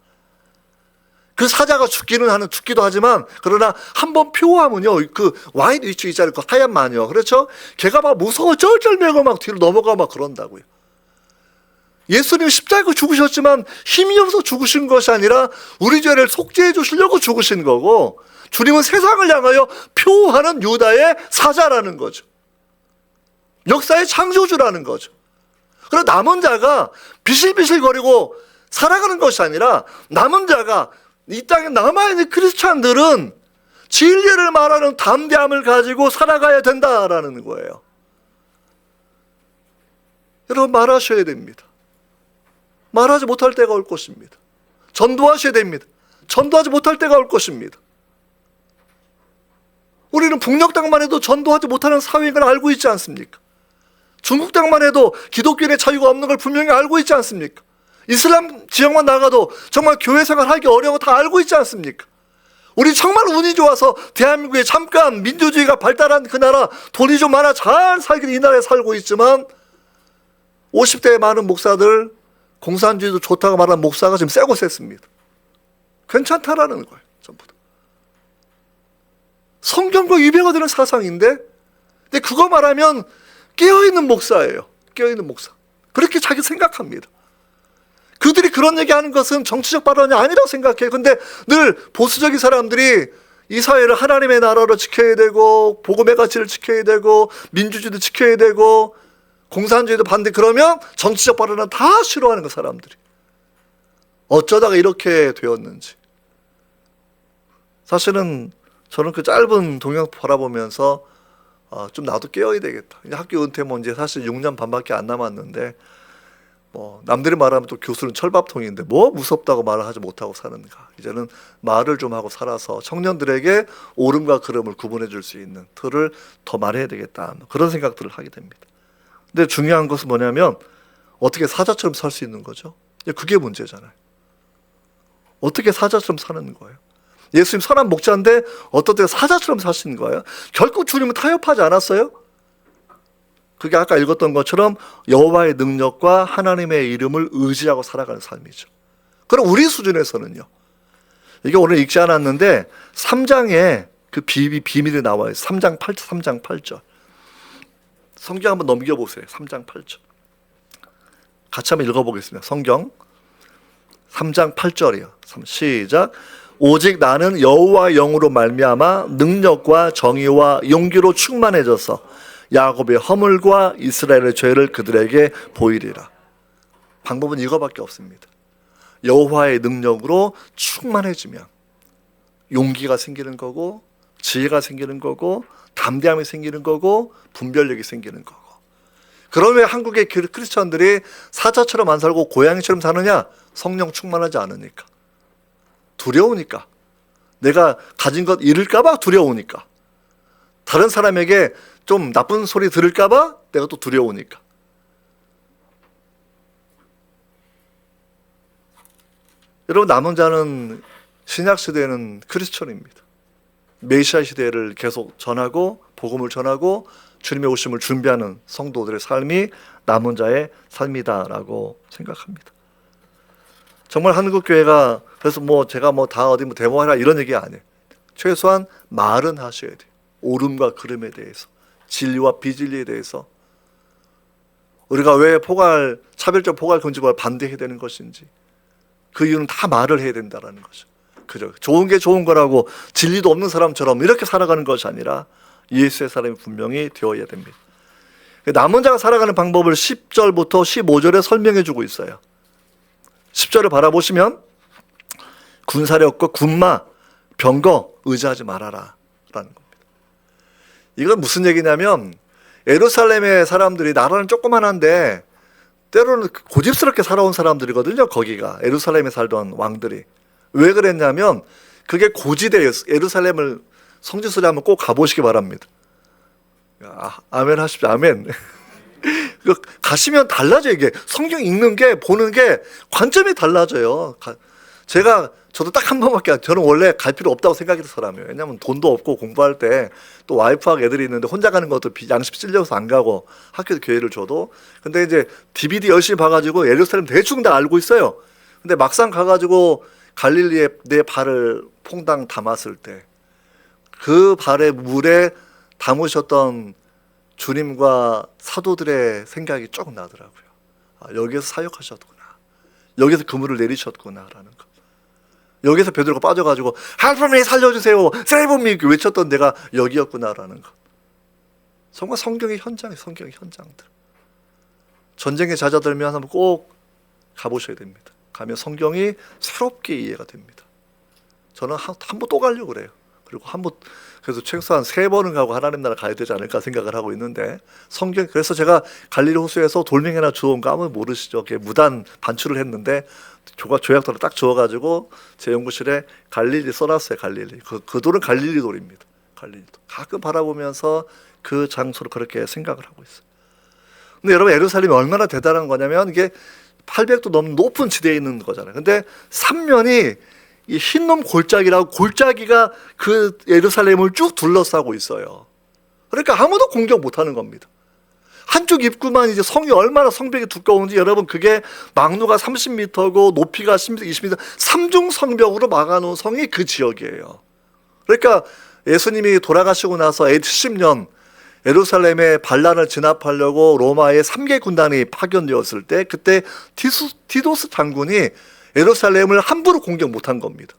그 사자가 죽기도 하지만 그러나 한번 표하면요, 그 와인 위치 있잖아요. 그 하얀 마녀. 그렇죠? 걔가 막 무서워 쩔쩔매고 막 뒤로 넘어가 막 그런다고요. 예수님 십자가 죽으셨지만 힘이 없어 죽으신 것이 아니라 우리 죄를 속죄해 주시려고 죽으신 거고, 주님은 세상을 향하여 표하는 유다의 사자라는 거죠. 역사의 창조주라는 거죠. 그리고 남은 자가 비실비실거리고 살아가는 것이 아니라 남은 자가 이 땅에 남아있는 크리스찬들은 진리를 말하는 담대함을 가지고 살아가야 된다라는 거예요. 여러분, 말하셔야 됩니다. 말하지 못할 때가 올 것입니다. 전도하셔야 됩니다. 전도하지 못할 때가 올 것입니다. 우리는 북녘 땅만 해도 전도하지 못하는 사회인 걸 알고 있지 않습니까? 중국 땅만 해도 기독교인의 자유가 없는 걸 분명히 알고 있지 않습니까? 이슬람 지역만 나가도 정말 교회 생활하기 어려운 거 다 알고 있지 않습니까? 우리 정말 운이 좋아서 대한민국에 잠깐 민주주의가 발달한 그 나라, 돈이 좀 많아 잘 살기는 이 나라에 살고 있지만 50대의 많은 목사들, 공산주의도 좋다고 말하는 목사가 지금 세고 셌습니다. 괜찮다라는 거예요. 전부 다. 성경과 위배가 되는 사상인데, 근데 그거 말하면 깨어있는 목사예요. 깨어있는 목사. 그렇게 자기 생각합니다. 그들이 그런 얘기하는 것은 정치적 발언이 아니라고 생각해요. 근데 늘 보수적인 사람들이 이 사회를 하나님의 나라로 지켜야 되고 복음의 가치를 지켜야 되고 민주주의도 지켜야 되고 공산주의도 반대, 그러면 정치적 발언은 다 싫어하는 그 사람들이. 어쩌다가 이렇게 되었는지. 사실은 저는 그 짧은 동영 바라보면서 좀 나도 깨어야 되겠다. 이제 학교 은퇴 이제 사실 6년 반밖에 안 남았는데, 남들이 말하면 또 교수는 철밥통인데 뭐 무섭다고 말을 하지 못하고 사는가. 이제는 말을 좀 하고 살아서 청년들에게 옳음과 그름을 구분해 줄 수 있는 틀을 더 말해야 되겠다. 그런 생각들을 하게 됩니다. 근데 중요한 것은 뭐냐면 어떻게 사자처럼 살 수 있는 거죠. 그게 문제잖아요. 어떻게 사자처럼 사는 거예요. 예수님 선한 목자인데 어떤 때 사자처럼 사시는 거예요. 결국 주님은 타협하지 않았어요. 그게 아까 읽었던 것처럼 여호와의 능력과 하나님의 이름을 의지하고 살아가는 삶이죠. 그럼 우리 수준에서는요. 이게 오늘 읽지 않았는데 3장에 그 비밀이 나와요. 3장 8절. 성경 한번 넘겨보세요. 3장 8절. 같이 한번 읽어보겠습니다. 성경 3장 8절이요. 시작. 오직 나는 여호와의 영으로 말미암아 능력과 정의와 용기로 충만해져서 야곱의 허물과 이스라엘의 죄를 그들에게 보이리라. 방법은 이거밖에 없습니다. 여호와의 능력으로 충만해지면 용기가 생기는 거고, 지혜가 생기는 거고, 담대함이 생기는 거고, 분별력이 생기는 거고. 그러면 한국의 크리스천들이 사자처럼 안 살고 고양이처럼 사느냐? 성령 충만하지 않으니까. 두려우니까. 내가 가진 것 잃을까 봐 두려우니까. 다른 사람에게 좀 나쁜 소리 들을까 봐 내가 또 두려우니까. 여러분, 남은 자는 신약 시대에는 크리스천입니다. 메시아 시대를 계속 전하고 복음을 전하고 주님의 오심을 준비하는 성도들의 삶이 남은 자의 삶이다라고 생각합니다. 정말 한국교회가 그래서 제가 다 어디 데모하라 이런 얘기 아니에요. 최소한 말은 하셔야 돼요. 옳음과 그름에 대해서, 진리와 비진리에 대해서. 우리가 왜 차별적 포괄 금지법을 반대해야 되는 것인지 그 이유는 다 말을 해야 된다는 거죠. 그죠. 좋은 게 좋은 거라고 진리도 없는 사람처럼 이렇게 살아가는 것이 아니라 예수의 사람이 분명히 되어야 됩니다. 남은 자가 살아가는 방법을 10절부터 15절에 설명해 주고 있어요. 10절을 바라보시면 군사력과 군마, 병거 의지하지 말아라 라는 겁니다. 이건 무슨 얘기냐면 예루살렘의 사람들이 나라는 조그만한데 때로는 고집스럽게 살아온 사람들이거든요. 거기가 예루살렘에 살던 왕들이. 왜 그랬냐면 그게 고지대예요. 예루살렘을 성지순례 한번 꼭 가보시기 바랍니다. 아멘 하십시오. 아멘. 가시면 달라져요. 이게 성경 읽는 게 보는 게 관점이 달라져요. 저도 딱 한 번밖에 저는 원래 갈 필요 없다고 생각했던 사람이에요. 왜냐하면 돈도 없고 공부할 때 또 와이프하고 애들이 있는데 혼자 가는 것도 양심 찔려서 안 가고 학교에서 기회를 줘도. 근데 이제 DVD 열심히 봐가지고 예루살렘 대충 다 알고 있어요. 근데 막상 가가지고 갈릴리에 내 발을 퐁당 담았을 때 그 발의 물에 담으셨던 주님과 사도들의 생각이 조금 나더라고요. 여기에서 사역하셨구나. 여기서 그물을 내리셨구나라는 거. 여기서 베드로가 빠져가지고 할프미 살려주세요, 세이브미 외쳤던 데가 여기였구나라는 것. 정말 성경의 현장이 성경의 현장들. 전쟁에 잦아들면 한번 꼭 가보셔야 됩니다. 가면 성경이 새롭게 이해가 됩니다. 저는 한 번 또 가려고 그래요. 그리고 그래서 최소한 3번은 가고 하나님 나라 가야 되지 않을까 생각을 하고 있는데 그래서 제가 갈릴리 호수에서 돌멩이나 주워온 거 아무 모르시죠? 무단 반출을 했는데 조약돌을 딱 주워가지고 제 연구실에 갈릴리 써놨어요. 갈릴리. 그 돌은 갈릴리 돌입니다. 갈릴리 돌. 가끔 바라보면서 그 장소를 그렇게 생각을 하고 있어요. 근데 여러분 예루살렘이 얼마나 대단한 거냐면 이게 800도 넘는 높은 지대에 있는 거잖아요. 근데 3면이 이 흰놈 골짜기라고 골짜기가 그 예루살렘을 쭉 둘러싸고 있어요. 그러니까 아무도 공격 못하는 겁니다. 한쪽 입구만 이제 성이 얼마나 성벽이 두꺼운지 여러분 그게 망루가 30m고 높이가 20m 3중 성벽으로 막아놓은 성이 그 지역이에요. 그러니까 예수님이 돌아가시고 나서 AD 70년 예루살렘의 반란을 진압하려고 로마의 3개 군단이 파견되었을 때 그때 티도스 장군이 예루살렘을 함부로 공격 못한 겁니다.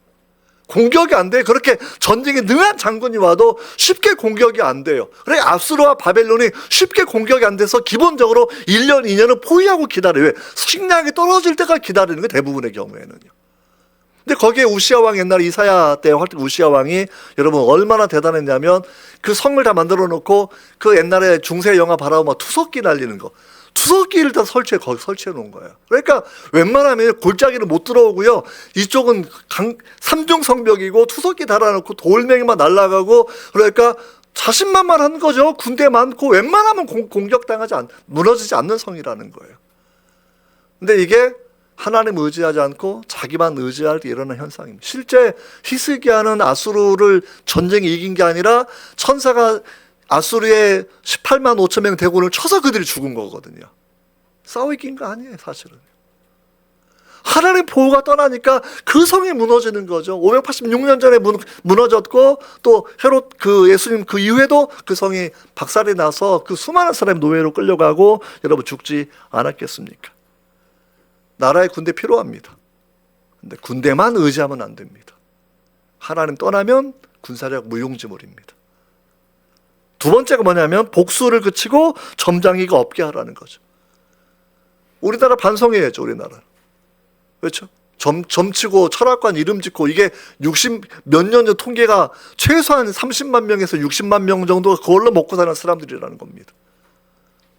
공격이 안 돼요. 그렇게 전쟁에 능한 장군이 와도 쉽게 공격이 안 돼요. 그래 아수르와 바벨론이 쉽게 공격이 안 돼서 기본적으로 1년, 2년은 포위하고 기다려요. 식량이 떨어질 때까지 기다리는 게 대부분의 경우에는요. 근데 거기에 우시아 왕 옛날 이사야 때 우시아 왕이 여러분 얼마나 대단했냐면 그 성을 다 만들어 놓고 그 옛날에 중세 영화 바라보면 투석기 날리는 거. 투석기를 다 거기 설치해 놓은 거예요. 그러니까 웬만하면 골짜기는 못 들어오고요. 이쪽은 3중 성벽이고 투석기 달아놓고 돌멩이만 날아가고 그러니까 자신만만한 거죠. 군대 많고 웬만하면 무너지지 않는 성이라는 거예요. 근데 이게 하나님 의지하지 않고 자기만 의지할 때 일어나는 현상입니다. 실제 히스기야는 아수르를 전쟁에 이긴 게 아니라 천사가 아수르의 18만 5천 명 대군을 쳐서 그들이 죽은 거거든요. 싸워 이긴 거 아니에요, 사실은. 하나님 보호가 떠나니까 그 성이 무너지는 거죠. 586년 전에 무너졌고 또 헤롯 예수님 그 이후에도 그 성이 박살이 나서 그 수많은 사람이 노예로 끌려가고 여러분 죽지 않았겠습니까? 나라에 군대 필요합니다. 근데 군대만 의지하면 안 됩니다. 하나님 떠나면 군사력 무용지물입니다. 두 번째가 뭐냐면 복수를 그치고 점장이가 없게 하라는 거죠. 우리나라 반성해야죠. 우리나라. 그렇죠? 점치고 철학관 이름 짓고 이게 60 몇 년 전 통계가 최소한 30만 명에서 60만 명 정도 그걸로 먹고 사는 사람들이라는 겁니다.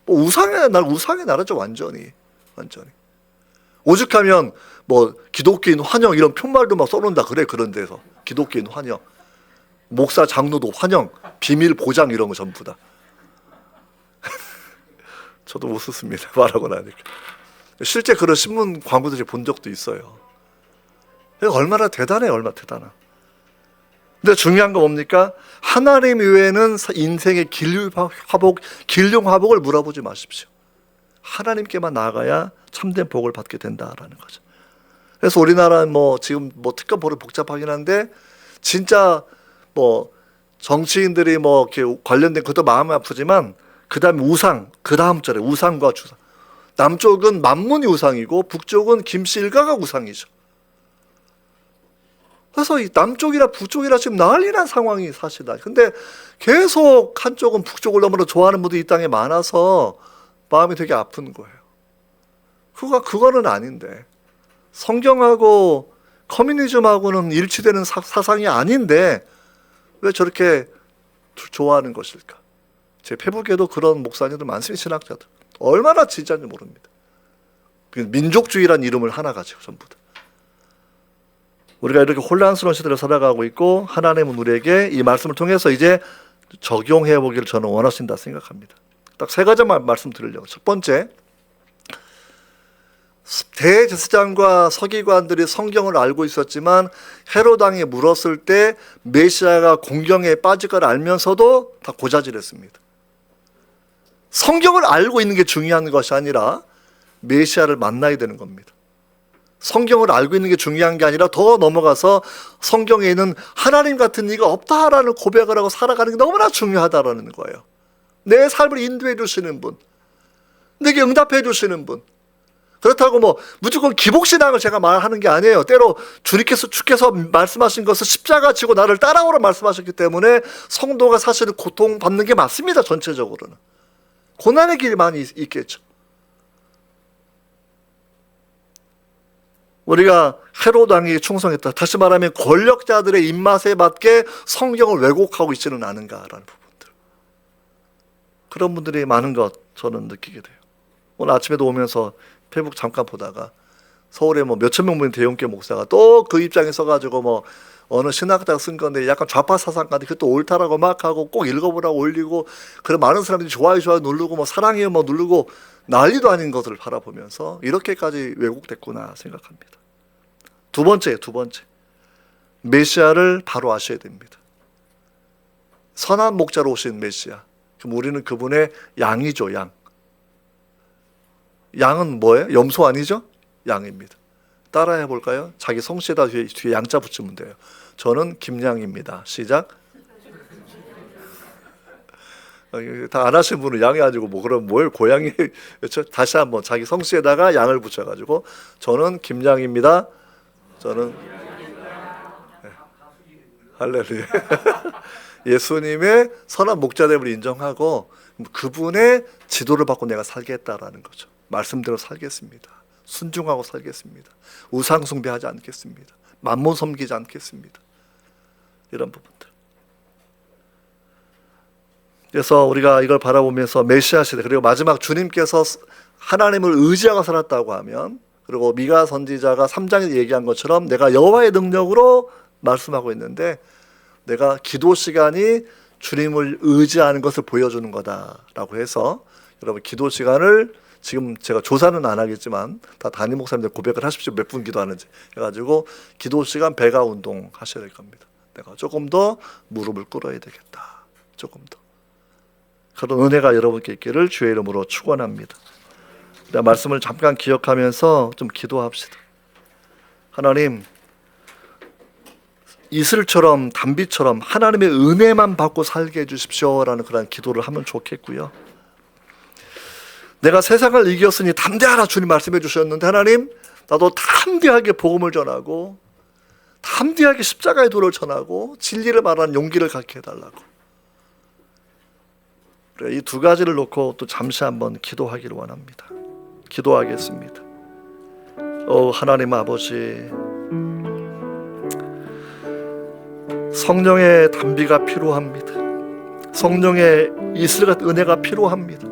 우상의 나라죠. 완전히. 오죽하면 기독교인 환영 이런 푯말도 막 써놓는다 그래. 그런 데서 기독교인 환영, 목사 장로도 환영, 비밀 보장 이런 거 전부 다. 저도 못 썼습니다. 말하고 나니까. 실제 그런 신문 광고들이 본 적도 있어요. 얼마나 대단해요. 얼마나 대단하. 근데 중요한 거 뭡니까? 하나님 외에는 인생의 길흉 화복을 물어보지 마십시오. 하나님께만 나아가야 참된 복을 받게 된다라는 거죠. 그래서 우리나라는 지금 특검 보러 복잡하긴 한데 진짜 정치인들이 이렇게 관련된 것도 마음이 아프지만 그다음에 그 다음 절에 우상과 주상. 남쪽은 만문이 우상이고 북쪽은 김씨 일가가 우상이죠. 그래서 이 남쪽이나 북쪽이나 지금 난리난 상황이 사실이다. 근데 계속 한쪽은 북쪽을 너무나 좋아하는 분들이 이 땅에 많아서 마음이 되게 아픈 거예요. 그거는 아닌데, 성경하고 커뮤니즘하고는 일치되는 사상이 아닌데 왜 저렇게 좋아하는 것일까? 제 페북에도 그런 목사님들 많습니다. 신학자들 얼마나 진짜인지 모릅니다. 민족주의란 이름을 하나 가지고 전부 다. 우리가 이렇게 혼란스러운 시대를 살아가고 있고 하나님은 우리에게 이 말씀을 통해서 이제 적용해 보기를 저는 원하신다 생각합니다. 딱 세 가지만 말씀드리려고. 첫 번째, 대제사장과 서기관들이 성경을 알고 있었지만 헤롯 왕이 물었을 때 메시아가 공경에 빠질 걸 알면서도 다 고자질했습니다. 성경을 알고 있는 게 중요한 것이 아니라 메시아를 만나야 되는 겁니다. 성경을 알고 있는 게 중요한 게 아니라 더 넘어가서 성경에 있는 하나님 같은 이가 없다라는 고백을 하고 살아가는 게 너무나 중요하다라는 거예요. 내 삶을 인도해 주시는 분, 내게 응답해 주시는 분. 그렇다고 뭐 무조건 기복신앙을 제가 말하는 게 아니에요. 때로 주께서 말씀하신 것을 십자가 지고 나를 따라오라 말씀하셨기 때문에 성도가 사실은 고통받는 게 맞습니다. 전체적으로는 고난의 길이 많이 있겠죠. 우리가 헤롯 왕에게 충성했다. 다시 말하면 권력자들의 입맛에 맞게 성경을 왜곡하고 있지는 않은가라는 부분들. 그런 분들이 많은 것 저는 느끼게 돼요. 오늘 아침에도 오면서 페북 잠깐 보다가 서울에 뭐 몇천 명 모인 대형교 목사가 또 그 입장에 서가지고 뭐 어느 신학자가 쓴 건데 약간 좌파 사상가인데 그것도 옳다라고 막 하고 꼭 읽어보라고 올리고 그런 많은 사람들이 좋아요 누르고 뭐 사랑해요 뭐 누르고 난리도 아닌 것을 바라보면서 이렇게까지 왜곡됐구나 생각합니다. 두 번째 메시아를 바로 아셔야 됩니다. 선한 목자로 오신 메시아. 그럼 우리는 그분의 양이죠. 양은 뭐예요? 염소 아니죠? 양입니다. 따라해 볼까요? 자기 성씨에다 뒤에 양자 붙이면 돼요. 저는 김양입니다. 시작. 다 안 하신 분은 양이 아니고 뭐 그럼 뭘 고양이 그렇죠? 다시 한번 자기 성씨에다가 양을 붙여가지고 저는 김양입니다. 저는 네. 할렐루야. 예수님의 선한 목자됨을 인정하고 그분의 지도를 받고 내가 살겠다라는 거죠. 말씀대로 살겠습니다. 순종하고 살겠습니다. 우상 숭배하지 않겠습니다. 만몬 섬기지 않겠습니다. 이런 부분들. 그래서 우리가 이걸 바라보면서 메시아 시대 그리고 마지막 주님께서 하나님을 의지하고 살았다고 하면 그리고 미가 선지자가 3장에 얘기한 것처럼 내가 여호와의 능력으로 말씀하고 있는데 내가 기도 시간이 주님을 의지하는 것을 보여주는 거다라고 해서 여러분 기도 시간을 지금 제가 조사는 안 하겠지만 다 담임 목사님들 고백을 하십시오. 몇 분 기도하는지 해가지고 기도 시간 배가 운동 하셔야 될 겁니다. 내가 조금 더 무릎을 꿇어야 되겠다. 조금 더. 그런 은혜가 여러분께 있기를 주의 이름으로 축원합니다. 말씀을 잠깐 기억하면서 좀 기도합시다. 하나님, 이슬처럼 단비처럼 하나님의 은혜만 받고 살게 해주십시오라는 그런 기도를 하면 좋겠고요. 내가 세상을 이겼으니 담대하라 주님 말씀해 주셨는데 하나님 나도 담대하게 복음을 전하고 담대하게 십자가의 도를 전하고 진리를 말하는 용기를 갖게 해달라고. 이 두 가지를 놓고 또 잠시 한번 기도하기를 원합니다. 기도하겠습니다. 하나님 아버지, 성령의 단비가 필요합니다. 성령의 이슬 같은 은혜가 필요합니다.